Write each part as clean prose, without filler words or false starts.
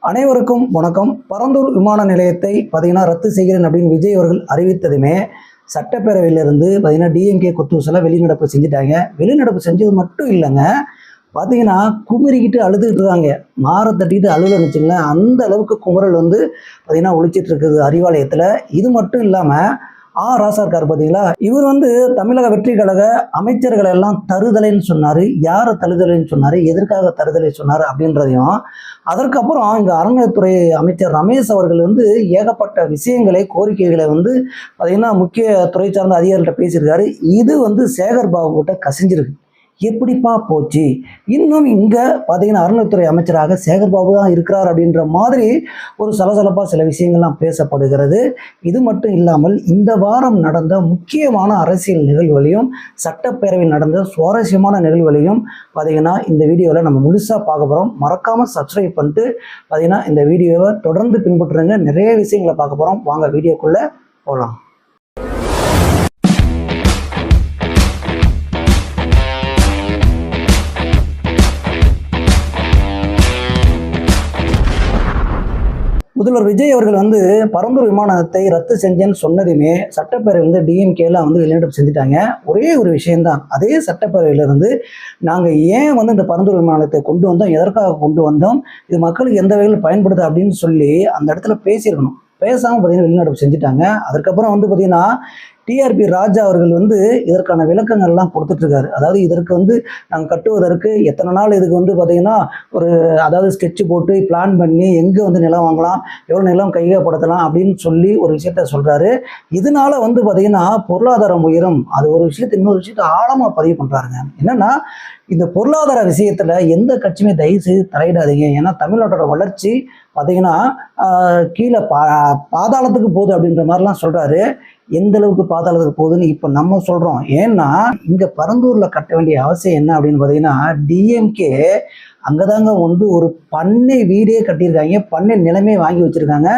அனைவருக்கும் வணக்கம். பரந்தூர் விமான நிலையத்தை ரத்து செய்கிறேன் அப்படின்னு விஜய் அவர்கள் அறிவித்ததுமே சட்டப்பேரவையிலிருந்து டிஎம்கே கொத்தூசல வெளிநடப்பு செஞ்சுட்டாங்க. வெளிநடப்பு செஞ்சது மட்டும் இல்லைங்க, குமிரிக்கிட்டு அழுதுகிட்டு இருக்காங்க. மாற தட்டிட்டு அழுகலன்னு வச்சுங்களேன், அந்த அளவுக்கு குமரல் ஒழிச்சிட்டு இருக்குது அறிவாலயத்தில். இது மட்டும் இல்லாமல் ராசா இருக்கார் பார்த்தீங்களா, இவர் தமிழக வெற்றி கழக அமைச்சர்கள் எல்லாம் தருதலைன்னு சொன்னார். யாரை தருதலைன்னு சொன்னார், எதற்காக தருதலை சொன்னார் அப்படின்றதையும், அதற்கப்புறம் இங்கே அறநிலையத்துறை அமைச்சர் ரமேஷ் அவர்கள் ஏகப்பட்ட விஷயங்களை கோரிக்கைகளை முக்கிய துறை சார்ந்த அதிகாரிகிட்ட பேசியிருக்காரு. இது சேகர் பாபு கிட்ட கசிஞ்சிருக்கு. எப்படிப்பா போச்சு? இன்னும் இங்கே அறநிலையத்துறை அமைச்சராக சேகர் பாபு தான் இருக்கிறார் அப்படின்ற மாதிரி ஒரு சலசலப்பாக சில விஷயங்கள்லாம் பேசப்படுகிறது. இது மட்டும் இல்லாமல் இந்த வாரம் நடந்த முக்கியமான அரசியல் நிகழ்வுகளையும் சட்டப்பேரவையில் நடந்த சுவாரஸ்யமான நிகழ்வுகளையும் இந்த வீடியோவில் நம்ம முழுசாக பார்க்க போகிறோம். மறக்காமல் சப்ஸ்கிரைப் பண்ணிட்டு இந்த வீடியோவை தொடர்ந்து பின்பற்றுங்க. நிறைய விஷயங்களை பார்க்க போகிறோம். வாங்க வீடியோக்குள்ளே போகலாம். முதல்வர் விஜய் அவர்கள் பரந்தூர் விமானத்தை ரத்து செஞ்சேன்னு சொன்னதுமே சட்டப்பேரவையிலிருந்து டிஎம்கேலாம் வெளிநடப்பு செஞ்சுட்டாங்க. ஒரே ஒரு விஷயம்தான், அதே சட்டப்பேரவையிலிருந்து நாங்கள் ஏன் இந்த பரந்தூர் விமானத்தை கொண்டு வந்தோம், எதற்காக கொண்டு வந்தோம், இது மக்களுக்கு எந்த வகையில் பயன்படுது அப்படின்னு சொல்லி அந்த இடத்துல பேசியிருக்கணும். பேசாமல் வெளிநடப்பு செஞ்சுட்டாங்க. அதுக்கப்புறம் டிஆர்பி ராஜா அவர்கள் இதற்கான விளக்கங்கள்லாம் கொடுத்துட்ருக்காரு. அதாவது இதற்கு நாங்கள் கட்டுவதற்கு எத்தனை நாள் இதுக்கு ஒரு ஸ்கெட்சு போட்டு பிளான் பண்ணி எங்கே நிலம் வாங்கலாம், எவ்வளோ நிலம் கையகப்படுத்தலாம் அப்படின்னு சொல்லி ஒரு விஷயத்த சொல்கிறாரு. இதனால பொருளாதாரம் உயரும். அது ஒரு விஷயத்தை இன்னொரு விஷயத்தை ஆழமாக பதிவு பண்ணுறாருங்க. என்னென்னா, இந்த பொருளாதார விஷயத்தில் எந்த கட்சியுமே தயவு செய்து தலையிடாதீங்க. ஏன்னா தமிழ்நாட்டோட வளர்ச்சி கீழே பாதாளத்துக்கு போகுது அப்படின்ற மாதிரிலாம் சொல்கிறாரு. எந்த அளவுக்கு பாதாளத்துக்கு போகுதுன்னு இப்போ நம்ம சொல்கிறோம். ஏன்னா இங்கே பரந்தூரில் கட்ட வேண்டிய அவசியம் என்ன அப்படின்னு டிஎம்கே அங்கதாங்க ஒரு பண்ணை வீடே கட்டியிருக்காங்க. பண்ணை நிலமே வாங்கி வச்சுருக்காங்க.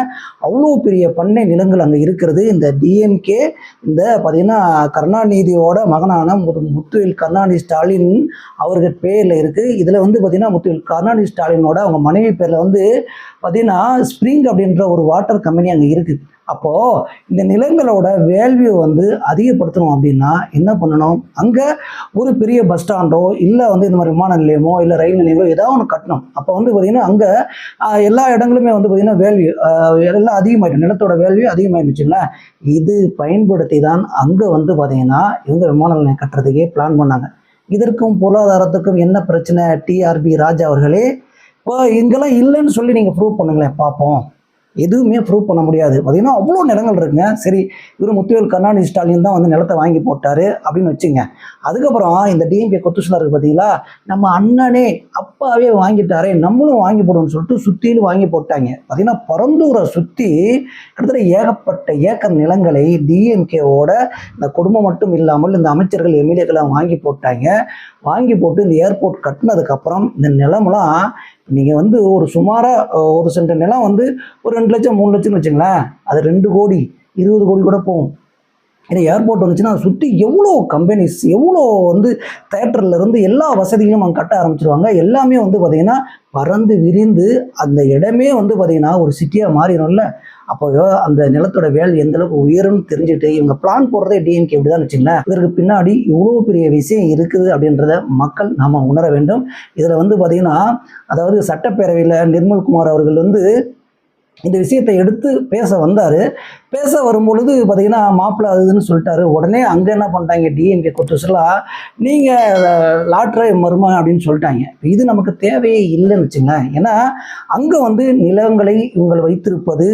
அவ்வளோ பெரிய பண்ணை நிலங்கள் அங்கே இருக்கிறது. இந்த டிஎம்கே இந்த கருணாநிதியோட மகனான முத்துவேல் கருணாநிதி ஸ்டாலின் அவர்கள் பேரில் இருக்குது. இதில் முத்துவேல் கருணாநிதி ஸ்டாலினோட அவங்க மனைவி பேரில் ஸ்ப்ரிங் அப்படின்ற ஒரு வாட்டர் கம்பெனி அங்கே இருக்குது. அப்போது இந்த நிலங்களோட வேல்யூ அதிகப்படுத்தணும் அப்படின்னா என்ன பண்ணணும், அங்கே ஒரு பெரிய பஸ் ஸ்டாண்டோ இல்லை இந்த மாதிரி விமான நிலையமோ இல்லை ரயில் நிலையமோ ஏதாவது ஒன்று கட்டணும். அப்போ அங்கே எல்லா இடங்களுமே வேல்யூ எல்லாம் அதிகமாகிடும், நிலத்தோட வேல்யூ அதிகமாகிடுச்சுங்களா. இது பயன்படுத்தி தான் அங்கே இவங்க விமான நிலையம் கட்டுறதுக்கே பிளான் பண்ணாங்க. இதற்கும் பொருளாதாரத்துக்கும் என்ன பிரச்சனை? டிஆர்பி ராஜா அவர்களே, இப்போ இங்கெல்லாம் இல்லைன்னு சொல்லி நீங்கள் ப்ரூவ் பண்ணுங்களேன் பார்ப்போம். எதுவுமே ப்ரூவ் பண்ண முடியாது. அவ்வளோ நிலங்கள் இருக்குங்க. சரி, இவர் முத்துவேல் கருணாநிதி ஸ்டாலின் தான் நிலத்தை வாங்கி போட்டார் அப்படின்னு வச்சுங்க. அதுக்கப்புறம் இந்த டிஎம்கே கொத்துசுனா இருக்குது பார்த்தீங்களா, நம்ம அண்ணனே அப்பாவே வாங்கிட்டாரே நம்மளும் வாங்கி போடுவோம்னு சொல்லிட்டு சுற்றிலும் வாங்கி போட்டாங்க. பரந்தூரை சுற்றி கிட்டத்தட்ட ஏகப்பட்ட ஏக்கர் நிலங்களை டிஎம்கேவோட இந்த குடும்பம் மட்டும் இல்லாமல் இந்த அமைச்சர்கள் எம்எல்ஏக்கெல்லாம் வாங்கி போட்டாங்க. வாங்கி போட்டு இந்த ஏர்போர்ட் கட்டினதுக்கப்புறம் இந்த நிலமெல்லாம் நீங்கள் ஒரு சுமாராக ஒரு சென்ட் நிலம் ஒரு 2 லட்சம் 3 லட்சம்னு வச்சுங்களேன், அது 2 கோடி 20 கோடி கூட போகும். ஏன்னா ஏர்போர்ட் வந்துச்சுன்னா அதை சுற்றி எவ்வளோ கம்பெனிஸ், எவ்வளோ தேட்டர்லேருந்து எல்லா வசதிகளும் அங்கே கட்ட ஆரம்பிச்சிருவாங்க. எல்லாமே பறந்து விரிந்து அந்த இடமே ஒரு சிட்டியாக மாறிடும்ல. அப்போ அந்த நிலத்தோட வேல்யூ எந்த அளவுக்கு உயரும்னு தெரிஞ்சுட்டு இவங்க பிளான் போடுறதே டிஎம்கே இப்படி தான் வச்சுங்களேன். இதற்கு பின்னாடி இவ்வளோ பெரிய விஷயம் இருக்குது அப்படின்றத மக்கள் நாம் உணர வேண்டும். இதில் அதாவது சட்டப்பேரவையில் நிர்மல்குமார் அவர்கள் இந்த விஷயத்தை எடுத்து பேச வந்தார். பேச வரும்பொழுது மாப்பிள்ளை அதுன்னு சொல்லிட்டாரு. உடனே அங்கே என்ன பண்ணிட்டாங்க டிஎம்கே கொத்துசலாக, நீங்கள் லாட்ரை மருமா அப்படின்னு சொல்லிட்டாங்க. இது நமக்கு தேவையே இல்லைன்னு வச்சுங்களேன். ஏன்னா அங்கே நிலங்களை இவங்க வைத்திருப்பது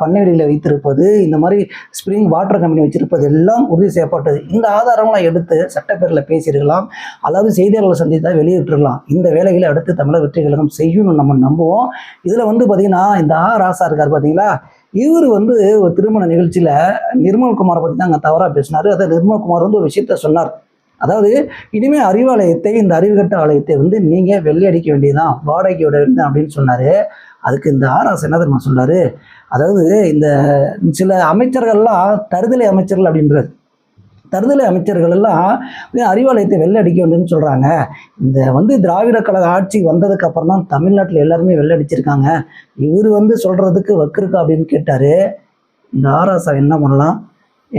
பண்ணைவெளியில் வைத்திருப்பது, இந்த மாதிரி ஸ்ப்ரிங் வாட்டர் கம்பெனி வச்சிருப்பது எல்லாம் உறுதி செய்யப்பட்டது. இந்த ஆதாரங்களாம் எடுத்து சட்டப்பேரவையில் பேசியிருக்கலாம், அதாவது செய்தியாளர்களை சந்தித்தா வெளியிட்டிருக்கலாம். இந்த வேலைகளை அடுத்து தமிழக வெற்றி கழகம் செய்யணும்னு நம்ம நம்புவோம். இதில் இந்த ராசா இருக்கார் பார்த்தீங்களா, இவர் ஒரு திருமண நிகழ்ச்சியில் நிர்மல்குமாரை பற்றி தான் அங்கே தவறாக பேசினார். அதை நிர்மல்குமார் ஒரு விஷயத்த சொன்னார். அதாவது இனிமேல் அறிவாலயத்தை, இந்த அறிவுகட்ட ஆலயத்தை நீங்கள் வெள்ளை அடிக்க வேண்டியதான், வாடகைக்கு விட வேண்டியதான் அப்படின்னு சொன்னார். அதுக்கு இந்த ராசா என்ன தெரியுமா சொன்னார், அதாவது இந்த சில அமைச்சர்கள்லாம் தருதலை அமைச்சர்கள் அப்படின்றது. தருதலை அமைச்சர்கள் எல்லாம் அறிவாலயத்தை வெள்ளை அடிக்க வேண்டும்னு சொல்கிறாங்க. இந்த திராவிட கழக ஆட்சி வந்ததுக்கு அப்புறம் தான் தமிழ்நாட்டில் எல்லாருமே வெள்ளை அடிச்சிருக்காங்க. இவர் சொல்கிறதுக்கு வக்கிருக்கா அப்படின்னு கேட்டார். இந்த ஆராசா என்ன பண்ணலாம்?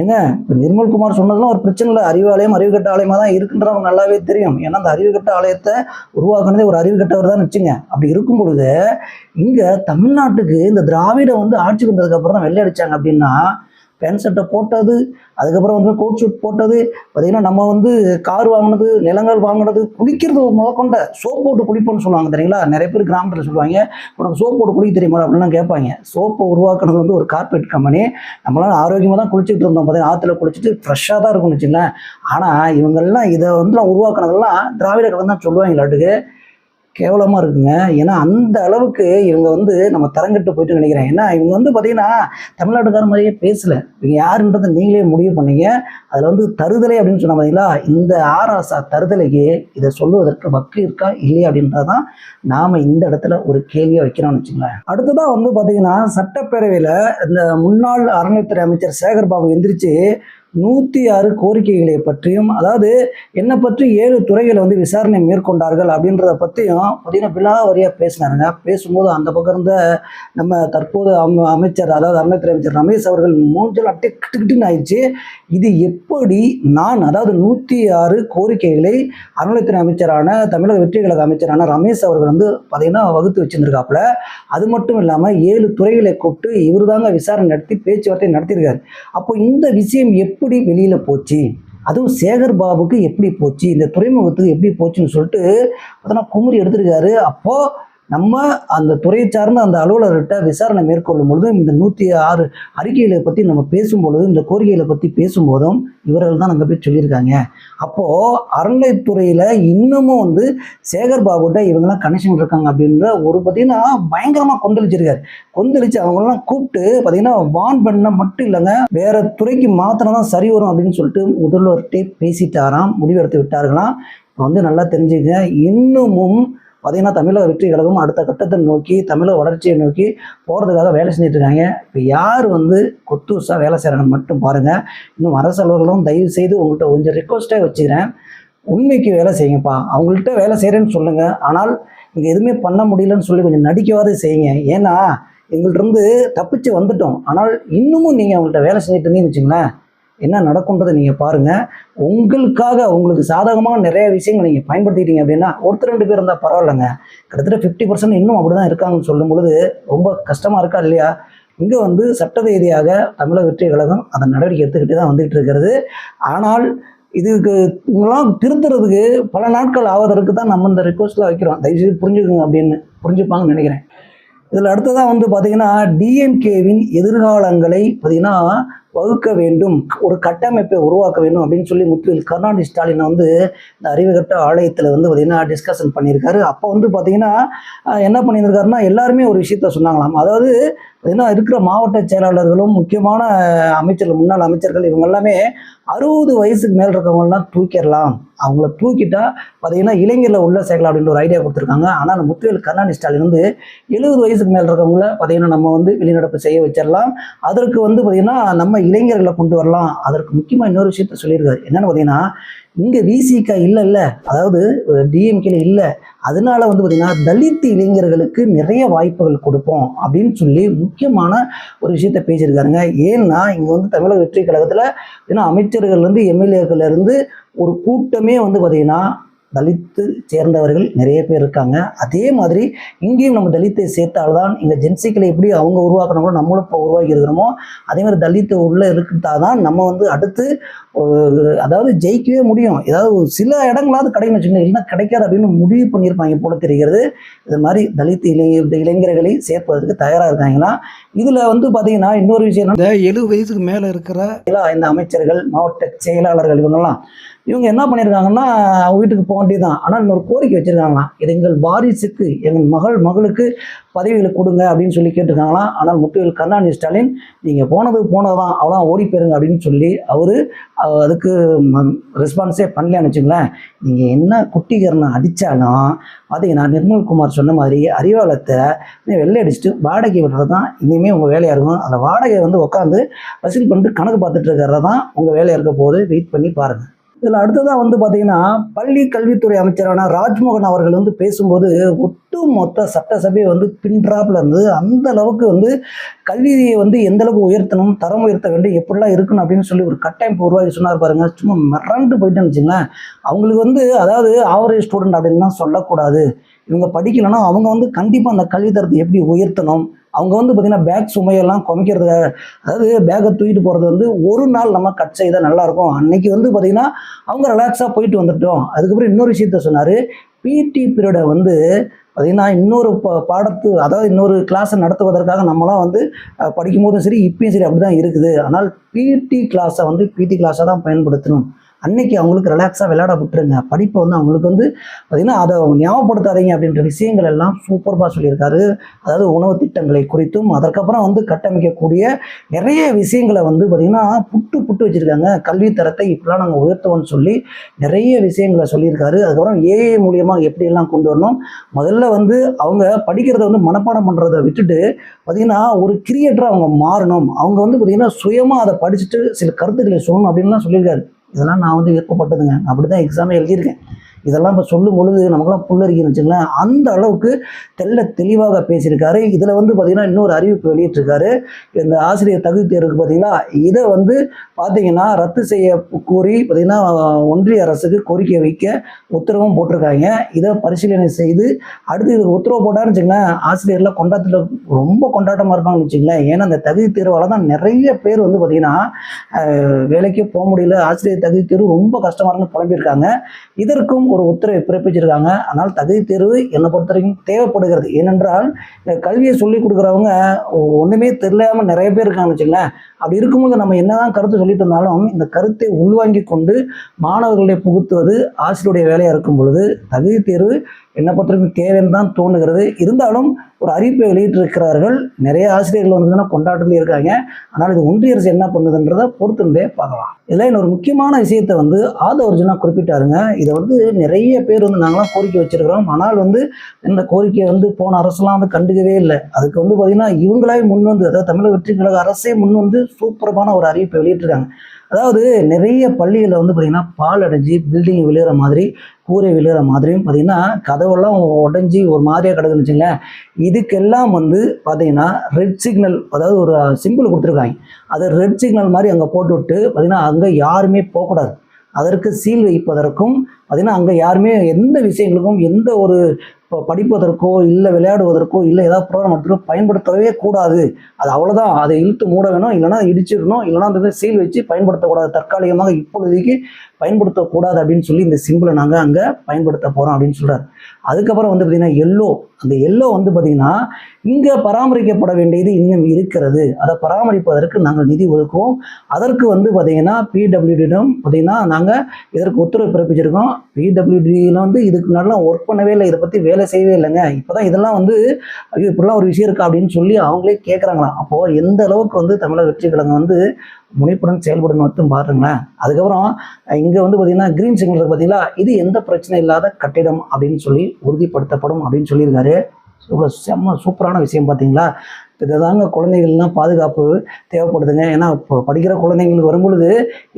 ஏங்க இப்போ நிர்மல்குமார் சொன்னதுலாம் ஒரு பிரச்சனை இல்லை. அறிவாலயம் அறிவுகட்ட ஆலயமாக தான் இருக்குன்றவங்க நல்லாவே தெரியும். ஏன்னா அந்த அறிவுகட்ட ஆலயத்தை உருவாக்குனதே ஒரு அறிவுகட்டவர் தான் வச்சுங்க. அப்படி இருக்கும் பொழுது இங்கே தமிழ்நாட்டுக்கு இந்த திராவிடம் ஆட்சி வந்ததுக்கப்புறம் தான் வெள்ளை அடித்தாங்க அப்படின்னா, பேண்ட் சட்டை போட்டது, அதுக்கப்புறம் கோட் ஷூட் போட்டது, பார்த்தீங்கன்னா நம்ம கார் வாங்கினது, நிலங்கள் வாங்கினது, குளிக்கிறது முதற்கொண்ட சோப் போட்டு குளிப்போம்னு சொல்லுவாங்க தெரியுங்களா? நிறைய பேர் கிராமத்தில் சொல்லுவாங்க, உனக்கு சோப் போட்டு குளிக்க தெரியுமா அப்படின்லாம் கேட்பாங்க. சோப்பை உருவாக்குனது ஒரு கார்பரேட் கம்பெனி. நம்மளால ஆரோக்கியமாக தான் குளிச்சுட்டு இருந்தோம். பார்த்தீங்கன்னா ஆற்றுல குளிச்சுட்டு ஃப்ரெஷ்ஷாக தான் இருக்கும்னு வச்சுங்களேன். ஆனால் இவங்கெல்லாம் இதை உருவாக்குனதெல்லாம் திராவிட கழகம் தான் சொல்லுவாங்களாட்டுக்கு. கேவலமாக இருக்குங்க. ஏன்னா அந்த அளவுக்கு இவங்க நம்ம தரங்கட்டு போயிட்டு நினைக்கிறேன். ஏன்னா இவங்க பார்த்தீங்கன்னா தமிழ்நாட்டுக்கார மாதிரியே பேசலை. இவங்க யாருன்றதை நீங்களே முடிவு பண்ணீங்க. அதில் தருதலை அப்படின்னு சொன்ன பார்த்தீங்களா, இந்த ஆராசா தருதலைக்கு இதை சொல்லுவதற்கு வக்கு இருக்கா இல்லையா அப்படின்றதான் நாம் இந்த இடத்துல ஒரு கேள்வியை வைக்கிறோம்னு வச்சுங்களேன். அடுத்ததான் பார்த்தீங்கன்னா சட்டப்பேரவையில் இந்த முன்னாள் அறநிலையத்துறை அமைச்சர் சேகர் பாபு எந்திரிச்சு 106 கோரிக்கைகளை பற்றியும், அதாவது என்னை பற்றி 7 துறைகளை விசாரணை மேற்கொண்டார்கள் அப்படின்றத பற்றியும் பார்த்தீங்கன்னா விலாவரியாக பேசினாருங்க. பேசும்போது அந்த பக்கம் இருந்த நம்ம தற்போது அமைச்சர், அதாவது அறநிலையத்துறை அமைச்சர் ரமேஷ் அவர்கள் மூஞ்சல் கிட்டுக்கிட்டுன்னு ஆயிடுச்சு. இது எப்படி அதாவது 106 கோரிக்கைகளை அறநிலையத்துறை அமைச்சரான தமிழக வெற்றி கழக அமைச்சரான ரமேஷ் அவர்கள் பார்த்தீங்கன்னா வகுத்து வச்சிருந்திருக்காப்புல. அது மட்டும் இல்லாமல் 7 துறைகளை கூப்பிட்டு இவர் தாங்க விசாரணை நடத்தி பேச்சுவார்த்தை நடத்தியிருக்காரு. அப்போ இந்த விஷயம் எப்படி வெளியில போச்சு, அதுவும் சேகர் பாபுக்கு எப்படி போச்சு, இந்த துறைமுகத்துக்கு எப்படி போச்சுன்னு சொல்லிட்டு பார்த்தோன்னா குமுறி எடுத்திருக்காரு. அப்போ நம்ம அந்த துறையை சார்ந்த அந்த அலுவலர்கிட்ட விசாரணை மேற்கொள்ளும் பொழுதும் இந்த 106 அறிக்கைகளை பற்றி நம்ம பேசும்பொழுதும், இந்த கோரிக்கைகளை பற்றி பேசும்போதும் இவர்கள் தான் அங்கே போய் சொல்லியிருக்காங்க. அப்போது அறநிலைத்துறையில் இன்னமும் சேகர் பாபுகிட்ட இவங்கெல்லாம் கனெக்ஷன் இருக்காங்க அப்படின்ற ஒரு பார்த்தீங்கன்னா பயங்கரமாக கொந்தளிச்சிருக்காரு. கொந்தளிச்சு அவங்களெல்லாம் கூப்பிட்டு பார்த்தீங்கன்னா வான் பண்ண மட்டும் இல்லைங்க, வேற துறைக்கு மாத்திரம் தான் சரி வரும் அப்படின்னு சொல்லிட்டு முதல்வர்கிட்டே பேசிட்டாராம், முடிவெடுத்து விட்டார்களாம். இப்போ நல்லா தெரிஞ்சுக்க, இன்னமும் பார்த்தீங்கன்னா தமிழக வெற்றி கழகம் அடுத்த கட்டத்தை நோக்கி, தமிழக வளர்ச்சியை நோக்கி போகிறதுக்காக வேலை செஞ்சுட்டு இருக்காங்க. இப்போ யார் கொத்தூசா வேலை செய்கிறாங்கன்னு மட்டும் பாருங்கள். இன்னும் அரசு அலுவலர்களும் தயவு செய்து உங்கள்கிட்ட கொஞ்சம் ரிக்வஸ்ட்டாக வச்சுக்கிறேன், உண்மைக்கு வேலை செய்யுங்கப்பா. அவங்கள்ட்ட வேலை செய்கிறேன்னு சொல்லுங்கள், ஆனால் இங்கே எதுவுமே பண்ண முடியலன்னு சொல்லி கொஞ்சம் நடிக்கவாது செய்யுங்க. ஏன்னா எங்கள்கிட்ட தப்பிச்சு வந்துட்டோம், ஆனால் இன்னமும் நீங்கள் அவங்கள்ட்ட வேலை செஞ்சுட்டு இருந்தீங்கன்னு வச்சுங்களேன், என்ன நடக்குன்றதை நீங்கள் பாருங்கள். உங்களுக்கு சாதகமாக நிறைய விஷயங்கள் நீங்கள் பயன்படுத்திட்டீங்க அப்படின்னா, ஒருத்தர் 2 பேர் இருந்தால் பரவாயில்லைங்க, கிட்டத்தட்ட 50% இன்னும் அப்படி தான் இருக்காங்கன்னு சொல்லும் பொழுது ரொம்ப கஷ்டமாக இருக்கா இல்லையா? இங்கே சட்ட ரீதியாக தமிழக வெற்றி கழகம் அந்த நடவடிக்கை எடுத்துக்கிட்டு தான் வந்துகிட்டு இருக்கிறது. ஆனால் இதுக்கு இவங்களாம் திருத்துறதுக்கு பல நாட்கள் ஆவதற்கு தான் நம்ம இந்த ரிக்வஸ்ட்லாம் வைக்கிறோம். தயவுசெய்து புரிஞ்சுக்குங்க அப்படின்னு புரிஞ்சுப்பாங்கன்னு நினைக்கிறேன். இதில் அடுத்ததாக பார்த்தீங்கன்னா டிஎம்கேவின் எதிர்காலங்களை பார்த்தீங்கன்னா வகுக்க வேண்டும், ஒரு கட்டமைப்பை உருவாக்க வேண்டும் அப்படின்னு சொல்லி முத்துவேல் கருணாநிதி ஸ்டாலின் இந்த அறிவுகட்ட ஆலயத்தில் பார்த்தீங்கன்னா டிஸ்கஷன் பண்ணியிருக்காரு. அப்போ பார்த்தீங்கன்னா என்ன பண்ணியிருக்காருன்னா, எல்லாருமே ஒரு விஷயத்த சொன்னாங்களாம். அதாவது பார்த்தீங்கன்னா இருக்கிற மாவட்ட செயலாளர்களும் முக்கியமான அமைச்சர்கள், முன்னாள் அமைச்சர்கள் இவங்க எல்லாமே 60 வயசுக்கு மேல் இருக்கவங்கலாம் தூக்கிடலாம், அவங்கள தூக்கிட்டா பார்த்தீங்கன்னா இளைஞரில் உள்ள சேர்க்கலாம் அப்படின்ற ஒரு ஐடியா கொடுத்துருக்காங்க. ஆனால் முத்துவேல் கருணாநிதி ஸ்டாலின் 70 வயசுக்கு மேல் இருக்கவங்கள பார்த்தீங்கன்னா நம்ம வெளிநடப்பு செய்ய வச்சிடலாம், அதற்கு பார்த்தீங்கன்னா நம்ம இளைஞர்களை கொண்டு வரலாம். அதற்கு முக்கியமாக இன்னொரு விஷயத்த சொல்லியிருக்காரு. என்னென்னு பார்த்தீங்கன்னா, இங்கே விசிக இல்லை, அதாவது டிஎம்கேல இல்லை, அதனால பார்த்தீங்கன்னா தலித் இளைஞர்களுக்கு நிறைய வாய்ப்புகள் கொடுப்போம் அப்படின்னு சொல்லி முக்கியமான ஒரு விஷயத்த பேசியிருக்காருங்க. ஏன்னா இங்கே தமிழக வெற்றி கழகத்தில் ஏன்னா அமைச்சர்கள்லேருந்து எம்எல்ஏக்கள்லேருந்து ஒரு கூட்டமே பார்த்தீங்கன்னா தலித்து சேர்ந்தவர்கள் நிறைய பேர் இருக்காங்க. அதே மாதிரி இங்கேயும் நம்ம தலித்தை சேர்த்தால்தான் இங்கே ஜென்சிக்களை எப்படி அவங்க உருவாக்கணுமோ நம்மளும் இப்போ உருவாக்கி இருக்கிறோமோ அதே மாதிரி தலித்து உள்ளே இருக்கிறதாதான் நம்ம அடுத்து அதாவது ஜெயிக்கவே முடியும். ஏதாவது சில இடங்களாவது கிடைக்குன்னு வச்சுக்கோங்க, இல்லைன்னா கிடைக்காது அப்படின்னு முடிவு பண்ணியிருப்பாங்க போல தெரிகிறது. இது மாதிரி தலித் இளைஞர்களை சேர்ப்பதற்கு தயாராக இருக்காங்களா. இதில் பார்த்தீங்கன்னா இன்னொரு விஷயம், இந்த 70 வயசுக்கு மேலே இருக்கிற இந்த அமைச்சர்கள், மாவட்ட செயலாளர்கள் இவங்கெல்லாம் இவங்க என்ன பண்ணியிருக்காங்கன்னா அவங்க வீட்டுக்கு போக வேண்டியதுதான். ஆனால் இன்னொரு கோரிக்கை வச்சுருக்காங்களாம், இது எங்கள் வாரிசுக்கு எங்கள் மகளுக்கு பதவிகளை கொடுங்க அப்படின்னு சொல்லி கேட்டிருக்காங்களாம். ஆனால் முத்துவேல் கருணாநிதி ஸ்டாலின் நீங்கள் போனதான் அவ்வளோ ஓடி போயிருங்க அப்படின்னு சொல்லி அவர் அதுக்கு ரெஸ்பான்ஸே பண்ணலன்னு வச்சுங்களேன். நீங்கள் என்ன குட்டிகரனை அடித்தாலும் பார்த்தீங்கன்னா நிர்மல்குமார் சொன்ன மாதிரி அறிவாலயத்தை வெள்ளை அடிச்சுட்டு வாடகை விடுறது தான் இனிமேல் உங்கள் வேலையாக இருக்கும். அந்த வாடகை வந்து உட்காந்து வசூல் பண்ணிட்டு கணக்கு பார்த்துட்டு இருக்கிறது தான் உங்கள் வேலையாக இருக்க போது வெயிட் பண்ணி பாருங்கள். இதில் அடுத்ததாக வந்து பார்த்தீங்கன்னா பள்ளி கல்வித்துறை அமைச்சரான ராஜ்மோகன் அவர்கள் வந்து பேசும்போது ஒட்டு மொத்த சட்டசபையை வந்து பின்ட்ராப்பில் இருந்து அந்த அளவுக்கு வந்து கல்வியை வந்து எந்த அளவுக்கு உயர்த்தணும், தரம் உயர்த்த வேண்டும், எப்படிலாம் இருக்கணும் அப்படின்னு சொல்லி ஒரு கட்டமைப்பு உருவாக்கி சொன்னார் பாருங்க. சும்மா மிரண்டு போயிட்டேன்னு வச்சுங்களேன். அவங்களுக்கு வந்து அதாவது ஆவரேஜ் ஸ்டூடெண்ட் அப்படின்லாம் சொல்லக்கூடாது. இவங்க படிக்கலைன்னா அவங்க வந்து கண்டிப்பாக அந்த கல்வி தரத்தை எப்படி உயர்த்தணும், அவங்க வந்து பார்த்திங்கன்னா பேக் சுமையெல்லாம் குறைக்கிறதுக்காக, அதாவது பேக்கை தூக்கிட்டு போகிறது வந்து ஒரு நாள் நம்ம கட் செய்தால் நல்லாயிருக்கும். அன்னைக்கு வந்து பார்த்திங்கன்னா அவங்க ரிலாக்ஸாக போயிட்டு வந்துட்டோம். அதுக்கப்புறம் இன்னொரு விஷயத்த சொன்னார், பிடி பீரியடை வந்து பார்த்திங்கன்னா இன்னொரு பாடத்து அதாவது இன்னொரு கிளாஸை நடத்துவதற்காக நம்மளாம் வந்து படிக்கும்போதும் சரி இப்பயும் சரி அப்படி தான் இருக்குது. ஆனால் பிடி கிளாஸை வந்து பிடி கிளாஸாக தான் பயன்படுத்தணும். அன்னைக்கு அவங்களுக்கு ரிலாக்ஸாக விளையாட விட்டுருங்க. படிப்பை வந்து அவங்களுக்கு வந்து பார்த்திங்கன்னா அதை ஞாபகப்படுத்தாதீங்க அப்படின்ற விஷயங்கள் எல்லாம் சூப்பராக சொல்லியிருக்காரு. அதாவது உணவு திட்டங்களை குறித்தும் அதற்கப்புறம் வந்து கட்டமைக்கக்கூடிய நிறைய விஷயங்களை வந்து பார்த்திங்கன்னா புட்டு வச்சுருக்காங்க. கல்வி தரத்தை இப்படிலாம் நாங்கள் உயர்த்துவோம்னு சொல்லி நிறைய விஷயங்களை சொல்லியிருக்காரு. அதுக்கப்புறம் ஏஐ மூலியமாக எப்படியெல்லாம் கொண்டு வரணும், முதல்ல வந்து அவங்க படிக்கிறத வந்து மனப்பாடம் பண்ணுறதை விட்டுட்டு பார்த்திங்கன்னா ஒரு கிரியேட்டராக அவங்க மாறணும். அவங்க வந்து பார்த்திங்கன்னா சுயமாக அதை படிச்சுட்டு சில கருத்துக்களை சொல்லணும் அப்படின்லாம் சொல்லியிருக்காரு. இதெல்லாம் நான் வந்து விருப்பப்பட்டதுங்க. அப்படி தான் எக்ஸாமே எழுதியிருக்கேன். இதெல்லாம் இப்போ சொல்லும் பொழுது நமக்குலாம் புல்லரிக்குன்னு வச்சுங்களேன். அந்த அளவுக்கு தெளிவாக பேசியிருக்காரு. இதில் வந்து பார்த்திங்கன்னா இன்னொரு அறிவிப்பு வெளியிட்டிருக்காரு. இந்த ஆசிரியர் தகுதி தேர்வுக்கு பார்த்திங்கன்னா இதை வந்து பார்த்திங்கன்னா ரத்து செய்ய கோரி பார்த்திங்கன்னா ஒன்றிய அரசுக்கு கோரிக்கை வைக்க உத்தரவும் போட்டிருக்காங்க. இதை பரிசீலனை செய்து அடுத்து இதுக்கு உத்தரவு போட்டான்னு வச்சுங்களேன், ஆசிரியர்லாம் ரொம்ப கொண்டாட்டமாக இருப்பாங்கன்னு வச்சுங்களேன். ஏன்னா அந்த தகுதி தேர்வால் தான் நிறைய பேர் வந்து பார்த்திங்கன்னா வேலைக்கே போக முடியல, ஆசிரியர் தகுதி தேர்வு ரொம்ப கஷ்டமாக இருக்குன்னு புலம்பியிருக்காங்க. இதற்கும் ஒரு உத்தரவை பிறப்பிச்சிருக்காங்க. ஆனால் தகுதி தேர்வு என்னை பொறுத்த வரைக்கும் தேவைப்படுகிறது. ஏனென்றால் கல்வியை சொல்லிக் கொடுக்குறவங்க ஒன்றுமே தெரியாமல் நிறைய பேர் இருக்காங்கன்னு வச்சுங்களேன். அப்படி இருக்கும்போது நம்ம என்னதான் கருத்து சொல்லிட்டு இருந்தாலும் இந்த கருத்தை உள்வாங்கி கொண்டு மாணவர்களை புகுத்துவது ஆசிரியருடைய வேலையாக இருக்கும் பொழுது தகுதி தேர்வு என்னை பொறுத்தவரைக்கும் தேவைன்னு தான் தோணுகிறது. இருந்தாலும் ஒரு அறிவிப்பை வெளியிட்டிருக்கிறார்கள். நிறைய ஆசிரியர்கள் வந்து கொண்டாட்டத்தில் இருக்காங்க. ஆனால் இது ஒன்றிய அரசு என்ன பண்ணுதுன்றதை பொறுத்திருந்தே பார்க்கலாம். இதில் இன்னொரு முக்கியமான விஷயத்தை வந்து ஆதவர்ஜுனா குறிப்பிட்டாருங்க. இதை வந்து நிறைய பேர் வந்து நாங்களாம் கோரிக்கை வச்சிருக்கிறோம். ஆனால் வந்து இந்த கோரிக்கையை வந்து போன அரசுலாம் வந்து கண்டுக்கவே இல்லை. அதுக்கு வந்து பார்த்திங்கன்னா இவங்களாவே முன் வந்து, அதாவது தமிழக வெற்றி கழக அரசே முன் வந்து சூப்பரமான ஒரு அறிவிப்பை வெளியிட்டிருக்காங்க. அதாவது நிறைய பள்ளிகளில் வந்து பார்த்திங்கன்னா பால் அடைஞ்சி பில்டிங் விழுகிற மாதிரி, கூரை விழுகிற மாதிரியும் பார்த்திங்கன்னா கதவெல்லாம் உடஞ்சி ஒரு மாதிரியாக கிடக்குன்னு வச்சுங்களேன். இதுக்கெல்லாம் வந்து பார்த்திங்கன்னா ரெட் சிக்னல், அதாவது ஒரு சிம்பிள் கொடுத்துருக்காங்க. அதை ரெட் சிக்னல் மாதிரி அங்கே போட்டு விட்டு பார்த்திங்கன்னா அங்கே யாருமே போகக்கூடாது. அதற்கு சீல் வைப்பதற்கும் பார்த்திங்கன்னா அங்கே யாருமே எந்த விஷயங்களுக்கும் எந்த ஒரு படிப்பதற்கோ இல்லை விளையாடுவதற்கோ இல்லை ஏதாவது ப்ரோக்ராம் எடுத்துக்கோ பயன்படுத்தவே கூடாது. அது அவ்வளோதான். அதை இழுத்து மூட வேணும், இல்லைனா இடிச்சிடணும், இல்லைனா அந்த சீல் வச்சு பயன்படுத்தக்கூடாது, தற்காலிகமாக இப்பொழுதைக்கு பயன்படுத்தக்கூடாது அப்படின்னு சொல்லி இந்த சிம்பிளை நாங்கள் அங்கே பயன்படுத்த போகிறோம் அப்படின்னு சொல்கிறார். அதுக்கப்புறம் வந்து பார்த்திங்கன்னா அந்த எல்லோ வந்து பார்த்திங்கன்னா இங்கே பராமரிக்கப்பட வேண்டியது இன்னும் இருக்கிறது. அதை பராமரிப்பதற்கு நாங்கள் நிதி ஒதுக்குவோம். அதற்கு வந்து பார்த்திங்கன்னா பிடபிள்யூடியிடம் பார்த்திங்கன்னா நாங்கள் இதற்கு உத்தரவு பிறப்பிச்சிருக்கோம். பிடபிள்யூடியில் வந்து இதுக்கு நல்லா ஒர்க் பண்ணவே இல்லை, இதை பற்றி வேலை செய்யவே இல்லைங்க. இப்போ தான் இதெல்லாம் வந்து ஐயோ இப்படிலாம் ஒரு விஷயம் இருக்கா அப்படின்னு சொல்லி அவங்களே கேட்குறாங்களாம். அப்போது எந்த அளவுக்கு வந்து தமிழக வெற்றி கழகம் வந்து முனைப்புடன் செயல்படணும் மட்டும் பாருங்களேன். அதுக்கப்புறம் இங்கே வந்து பார்த்திங்கன்னா கிரீன் சிக்னல் பார்த்தீங்களா, இது எந்த பிரச்சனை இல்லாத கட்டிடம் அப்படின்னு சொல்லி உறுதிப்படுத்தப்படும் அப்படின்னு சொல்லியிருக்காரு. சூப்பரான விஷயம் பார்த்தீங்களா. இதை தாங்க குழந்தைகள்லாம் பாதுகாப்பு தேவைப்படுதுங்க. ஏன்னா இப்போ படிக்கிற குழந்தைங்களுக்கு வரும்பொழுது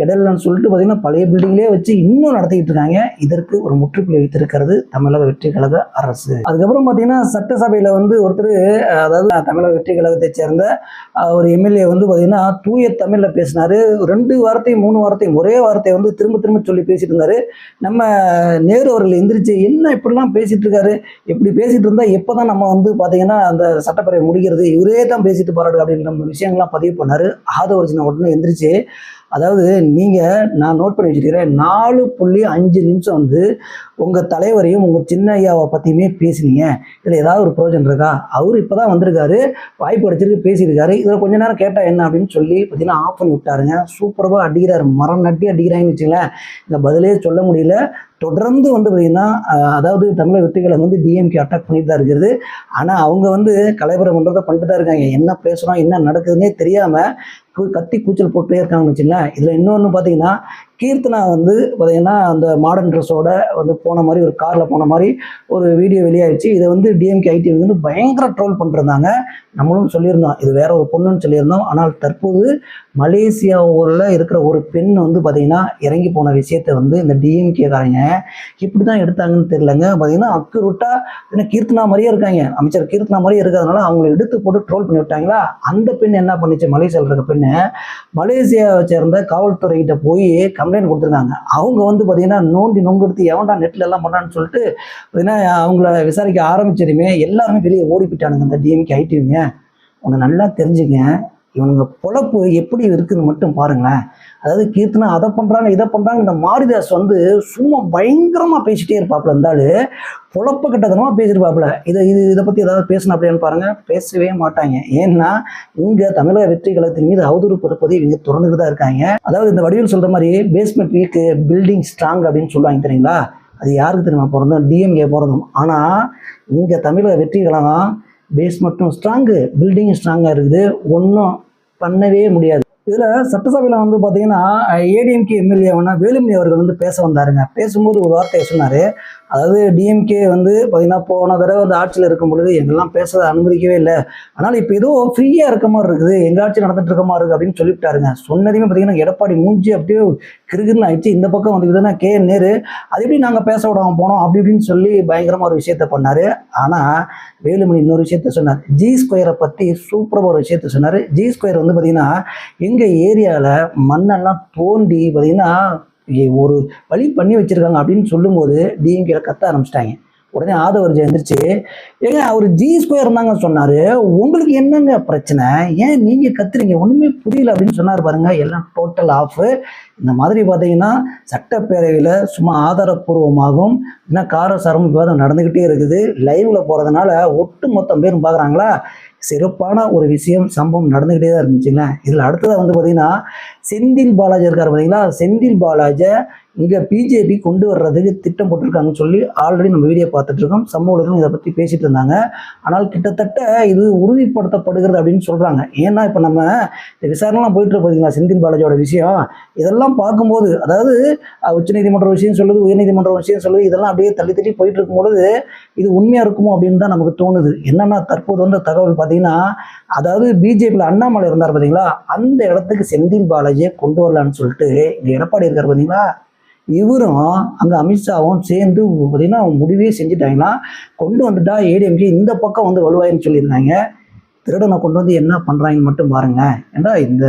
இடையிலன்னு சொல்லிட்டு பார்த்திங்கன்னா பழைய பில்டிங்லேயே வச்சு இன்னும் நடத்திக்கிட்டு இருக்காங்க. இதற்கு ஒரு முற்றுப்புள்ளி வைத்திருக்கிறது தமிழக வெற்றி கழக அரசு. அதுக்கப்புறம் பார்த்திங்கன்னா சட்டசபையில் வந்து ஒருத்தர், அதாவது தமிழக வெற்றி கழகத்தை சேர்ந்த ஒரு எம்எல்ஏ வந்து பார்த்திங்கன்னா தூய தமிழில் பேசினார். 2 வார்த்தையும் 3 வார்த்தையும் ஒரே வார்த்தையை வந்து திரும்ப சொல்லி பேசிட்டு இருந்தார். நம்ம நேரு அவர்கள் எந்திரிச்சு என்ன இப்படிலாம் பேசிகிட்டு இருக்காரு, இப்படி பேசிகிட்டு இருந்தால் எப்போ தான் நம்ம வந்து பார்த்திங்கன்னா அந்த சட்டப்பேரவை முடிகிறது, இவரே தான் பேசிட்டு போராடு அப்படின்ற விஷயங்கள்லாம் பதிவு பண்ணார். ஆதவர்ஜுனா உடனே எந்திரிச்சு அதாவது நான் நோட் பண்ணி வச்சுக்கிறேன், 4.5 நிமிஷம் வந்து உங்கள் தலைவரையும் உங்கள் சின்ன ஐயாவை பற்றியுமே பேசுனீங்க. இதில் ஏதாவது ஒரு ப்ரோஜனம் இருக்கா? அவர் இப்போ தான் வந்திருக்காரு, வாய்ப்பு கிடைச்சிருக்கு, பேசியிருக்காரு. இதில் கொஞ்ச நேரம் கேட்டால் என்ன அப்படின்னு சொல்லி பார்த்தீங்கன்னா ஆஃப் பண்ணி விட்டாருங்க. சூப்பராக அடிக்கிறாரு, மரம் நட்டி அடிக்கிறாங்கன்னு வச்சுங்களேன். இந்த பதிலே சொல்ல முடியல. தொடர்ந்து வந்து பார்த்தீங்கன்னா அதாவது தமிழக வெற்றிகளை வந்து டிஎம்கே அட்டாக் பண்ணிட்டு தான் இருக்குது. ஆனால் அவங்க வந்து கலைபுரம் பண்ணுறதை பண்ணிட்டு தான் இருக்காங்க. என்ன பேசுகிறோம் என்ன நடக்குதுன்னே தெரியாமல் கத்தி கூச்சல் போட்டே இருக்காங்கன்னு வச்சுங்களேன். இதில் இன்னொன்று பார்த்தீங்கன்னா கீர்த்தனா வந்து பார்த்தீங்கன்னா அந்த மாடர்ன் ட்ரெஸ்ஸோட வந்து போன மாதிரி ஒரு காரில் போன மாதிரி ஒரு வீடியோ வெளியாகிடுச்சு. இதை வந்து டிஎம்கே ஐடி வந்து பயங்கர ட்ரோல் பண்ணிருந்தாங்க. நம்மளும் சொல்லியிருந்தோம் இது வேற ஒரு பொண்ணுன்னு சொல்லியிருந்தோம். ஆனால் தற்போது மலேசியாவில் இருக்கிற ஒரு பெண் வந்து பார்த்தீங்கன்னா இறங்கி போன விஷயத்தை வந்து இந்த டிஎம்கேக்காரங்க இப்படி தான் எடுத்தாங்கன்னு தெரியலங்க. பார்த்தீங்கன்னா அக்குருட்டா என்ன கீர்த்தனா மாதிரியே இருக்காங்க, அமைச்சர் கீர்த்தனா மாதிரியே இருக்கிறதுனால அவங்களை எடுத்து போட்டு ட்ரோல் பண்ணி விட்டாங்களா. அந்த பெண் என்ன பண்ணிச்சு, மலேசியாவில் இருக்க பெண்ணு மலேசியாவை சேர்ந்த காவல்துறைகிட்ட போய் கம்ப்ளைண்ட் கொடுத்துருக்காங்க. அவங்க வந்து பார்த்தீங்கன்னா நொங்கெடுத்து எவன்டா நெட்டில் எல்லாம் பண்ணான்னு சொல்லிட்டு பார்த்தீங்கன்னா அவங்கள விசாரிக்க ஆரம்பிச்சதுமே எல்லாருமே வெளியே ஓடி போயிட்டானுங்க இந்த டிஎம்கே ஐடிவிங்க. ஒன்று நல்லா தெரிஞ்சுங்க, இவனுங்க பொழப்பு எப்படி இருக்குதுன்னு மட்டும் பாருங்களேன். அதாவது கீர்த்தனா அதை பண்ணுறாங்க இதை பண்ணுறாங்க, இந்த மாரிதாஸ் வந்து சும்மா பயங்கரமாக பேசிகிட்டே இருப்பாப்புல. இருந்தாலும் பொழப்ப கட்டதனமாக பேசியிருப்பாப்புல. இதை பற்றி ஏதாவது பேசணும் அப்படின்னு பாருங்கள், பேசவே மாட்டாங்க. ஏன்னா இங்கே தமிழக வெற்றி கழகத்தின் மீது அவதூறு பிறப்பதை இவங்க தொடர்ந்துட்டு தான் இருக்காங்க. அதாவது இந்த வடிவில் சொல்கிற மாதிரி பேஸ்மெண்ட் வீக்கு பில்டிங் ஸ்ட்ராங் அப்படின்னு சொல்லுவாங்க தெரியுங்களா. அது யாருக்கு தெரியுமா பிறந்தோம், டிஎம்கே பிறந்தோம். ஆனால் இங்கே தமிழக வெற்றி கழகம் பேஸ்மெண்ட்டும் ஸ்ட்ராங்கு பில்டிங்கும் ஸ்ட்ராங்காக இருக்குது, ஒன்றும் பண்ணவே முடியாது. இதில் சட்டசபையில் வந்து பார்த்தீங்கன்னா ஏடிஎம்கே எம்எல்ஏவான வேலுமணி அவர்கள் வந்து பேச வந்தாருங்க. பேசும்போது ஒரு வார்த்தையை சொன்னார். அதாவது டிஎம்கே வந்து பார்த்தீங்கன்னா போன தடவை வந்து ஆட்சியில் இருக்கும் பொழுது எங்கெல்லாம் பேச அனுமதிக்கவே இல்லை, ஆனால் இப்போ ஏதோ ஃப்ரீயாக இருக்க மாதிரி இருக்குது, எங்கள் ஆட்சி நடந்துட்டு இருக்க மாதிரி இருக்குது அப்படின்னு சொல்லிவிட்டாருங்க. சொன்னதையுமே பார்த்தீங்கன்னா எடப்பாடி மூஞ்சி அப்படியே கிருகுன்னு ஆயிடுச்சு. இந்த பக்கம் வந்துக்குதுன்னா KN நேரு அது எப்படி நாங்கள் பேச விடாமல் போனோம் அப்படி இப்படின்னு சொல்லி பயங்கரமாக ஒரு விஷயத்த பண்ணார். ஆனால் வேலுமணி இன்னொரு விஷயத்த சொன்னார். G2 பற்றி சூப்பராக ஒரு விஷயத்த சொன்னார். G2 வந்து பார்த்தீங்கன்னா எங்கள் ஏரியாவில் மண்ணெல்லாம் தோண்டி பார்த்தீங்கன்னா ஒரு வழி பண்ணி வச்சுருக்காங்க அப்படின்னு சொல்லும்போது டிஎம்கேல கத்த ஆரம்பிச்சிட்டாங்க. உடனே ஆதவர்ஜி எழுந்திரிச்சு, ஏங்க அவர் G2 தாங்க சொன்னார், உங்களுக்கு என்னங்க பிரச்சனை, ஏன் நீங்கள் கத்துறீங்க, ஒன்றுமே புரியல அப்படின்னு சொன்னார் பாருங்க. எல்லாம் டோட்டல் ஆஃப். இந்த மாதிரி பார்த்தீங்கன்னா சட்டப்பேரவையில் சும்மா ஆதாரப்பூர்வமாகவும் இன்னும் காரசாரம் விவாதம் நடந்துக்கிட்டே இருக்குது. லைவில் போகிறதுனால ஒட்டு மொத்தம் பேரும் பார்க்குறாங்களா. சிறப்பான ஒரு விஷயம் சம்பவம் நடந்துக்கிட்டே தான் இருந்துச்சுங்க. இதில் அடுத்ததாக வந்து பார்த்தீங்கன்னா செந்தில் பாலாஜி இருக்கார் பார்த்தீங்களா. செந்தில் பாலாஜி இங்கே பிஜேபி கொண்டு வர்றதுக்கு திட்டம் போட்டிருக்காங்கன்னு சொல்லி ஆல்ரெடி நம்ம வீடியோ பார்த்துட்ருக்கோம். சமூகங்களும் இதை பற்றி பேசிகிட்டு இருந்தாங்க. ஆனால் கிட்டத்தட்ட இது உறுதிப்படுத்தப்படுகிறது அப்படின்னு சொல்கிறாங்க. ஏன்னா இப்போ நம்ம இந்த விசாரணைலாம் போயிட்டு பார்த்தீங்களா செந்தில் பாலாஜியோட விஷயம், இதெல்லாம் பார்க்கும்போது அதாவது உச்சநீதிமன்ற விஷயம் சொல்லுது, உயர்நீதிமன்ற விஷயம் சொல்லுது, இதெல்லாம் அப்படியே தள்ளி தள்ளி போயிட்டு இருக்கும்பொழுது இது உண்மையாக இருக்குமோ அப்படின்னு தான் நமக்கு தோணுது. என்னென்னா தற்போது வந்து தகவல் பார்த்தீங்கன்னா அதாவது பிஜேபியில் அண்ணாமலை இருந்தார் பார்த்தீங்களா, அந்த இடத்துக்கு செந்தில் பாலாஜியை கொண்டு வரலான்னு சொல்லிட்டு இங்கே எடப்பாடி இருக்கார் பார்த்தீங்களா, இவரும் அங்கே அமித்ஷாவும் சேர்ந்து பார்த்தீங்கன்னா முடிவே செஞ்சுட்டாங்கன்னா கொண்டு வந்துட்டா ஏடிஎம்கே இந்த பக்கம் வந்து வலுவாயின்னு சொல்லியிருக்காங்க. திருடனை கொண்டு வந்து என்ன பண்ணுறாங்கன்னு மட்டும் பாருங்க. ஏன்னா இந்த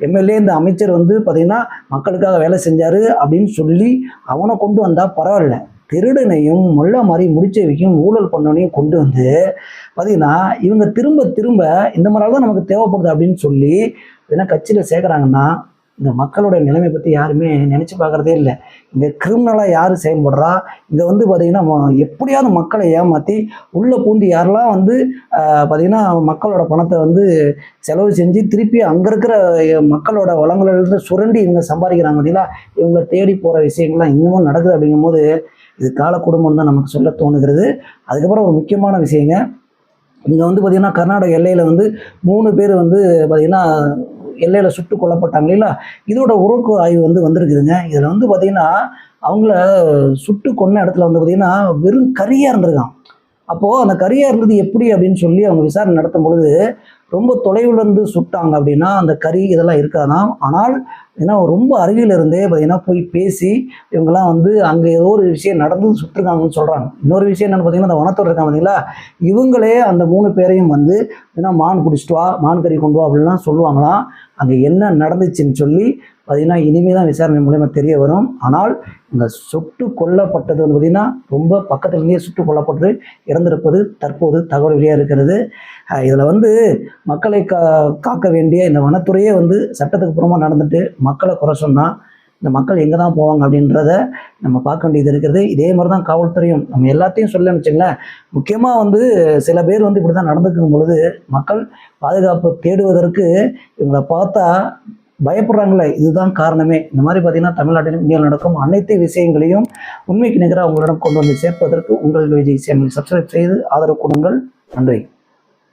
எம்எல்ஏ இந்த அமைச்சர் வந்து பார்த்தீங்கன்னா மக்களுக்காக வேலை செஞ்சார் அப்படின்னு சொல்லி அவனை கொண்டு வந்தால் பரவாயில்ல, திருடனையும் முள்ள மாதிரி முடிச்ச வைக்கும் ஊழல் பண்ணவனையும் கொண்டு வந்து பார்த்தீங்கன்னா இவங்க திரும்ப திரும்ப இந்த மாதிரிலாம் தான் நமக்கு தேவைப்படுது அப்படின்னு சொல்லி ஏன்னா கட்சியில் சேர்க்குறாங்கன்னா இந்த மக்களோட நிலைமை பற்றி யாருமே நினச்சி பார்க்குறதே இல்லை. இங்கே கிரிமினலாக யார் செயல்படுறா, இங்கே வந்து பார்த்திங்கன்னா எப்படியாவது மக்களை ஏமாற்றி உள்ளே பூந்து யாரெல்லாம் வந்து பார்த்திங்கன்னா மக்களோட பணத்தை வந்து செலவு செஞ்சு திருப்பி அங்கே இருக்கிற மக்களோட வளங்களிலிருந்து சுரண்டி இவங்க சம்பாதிக்கிறாங்க பார்த்தீங்களா, இவங்க தேடி போகிற விஷயங்கள்லாம் இன்னமும் நடக்குது. அப்படிங்கும்போது இது கால குடும்பம் தான் நமக்கு சொல்ல தோணுகிறது. அதுக்கப்புறம் ஒரு முக்கியமான விஷயங்க, இங்கே வந்து பார்த்திங்கன்னா கர்நாடக எல்லையில் வந்து 3 பேர் வந்து பார்த்திங்கன்னா எல்லையில் சுட்டு கொல்லப்பட்டாங்க இல்லைங்களா. இதோட உறுப்பு ஆய்வு வந்து வந்திருக்குதுங்க. இதில் வந்து பார்த்திங்கன்னா அவங்கள சுட்டு கொன்ன இடத்துல வந்து பார்த்திங்கன்னா வெறும் கரியாக இருந்திருக்கான். அப்போது அந்த கரியாக இருந்தது எப்படி அப்படின்னு சொல்லி அவங்க விசாரணை நடத்தும் பொழுது ரொம்ப தொலைவில் இருந்து சுட்டாங்க அப்படின்னா அந்த கறி இதெல்லாம் இருக்காதான். ஆனால் ஏன்னா ரொம்ப அருகில் இருந்தே பார்த்தீங்கன்னா போய் பேசி இவங்கெல்லாம் வந்து அங்கே ஏதோ ஒரு விஷயம் நடந்து சுட்டுருக்காங்கன்னு சொல்கிறாங்க. இன்னொரு விஷயம் என்னென்னு பார்த்தீங்கன்னா அந்த வனத்தோடு இருக்காங்க பார்த்தீங்களா, இவங்களே அந்த 3 பேரையும் வந்து ஏன்னா மான் பிடிச்சிட்டு வா, மான் கறி கொண்டு வா அப்படின்லாம் சொல்லுவாங்களாம். அங்கே என்ன நடந்துச்சுன்னு சொல்லி பார்த்தீங்கன்னா இனிமேல் தான் விசாரணை மூலயமா தெரிய வரும். ஆனால் இந்த சுட்டு கொல்லப்பட்டது வந்து பார்த்திங்கன்னா ரொம்ப பக்கத்துலேயே சுட்டு கொல்லப்பட்டு இறந்திருப்பது தற்போது தகவல் வெளியாக இருக்கிறது. இதில் வந்து மக்களை காக்க வேண்டிய இந்த வனத்துறையே வந்து சட்டத்துக்கு புறமாக நடந்துட்டு மக்களை குறை சொன்னால் இந்த மக்கள் எங்கே தான் போவாங்க அப்படின்றத நம்ம பார்க்க வேண்டியது இருக்கிறது. இதே மாதிரி தான் காவல்துறையும் நம்ம எல்லாத்தையும் சொல்லணும்னு வச்சுங்களேன். முக்கியமாக வந்து சில பேர் வந்து இப்படி தான் நடந்துக்கும் பொழுது மக்கள் பாதுகாப்பு தேடுவதற்கு இவங்களை பார்த்தா பயப்படுறாங்களே, இதுதான் காரணமே. இந்த மாதிரி பார்த்தீங்கன்னா தமிழ்நாட்டிலும் இந்தியாவில் நடக்கும் அனைத்து விஷயங்களையும் உண்மைக்கு நிகராக உங்களிடம் கொண்டு வந்து சேர்ப்பதற்கு உங்கள் விஜய் சேனலை சப்ஸ்கிரைப் செய்து ஆதரவு கொடுங்கள். நன்றி.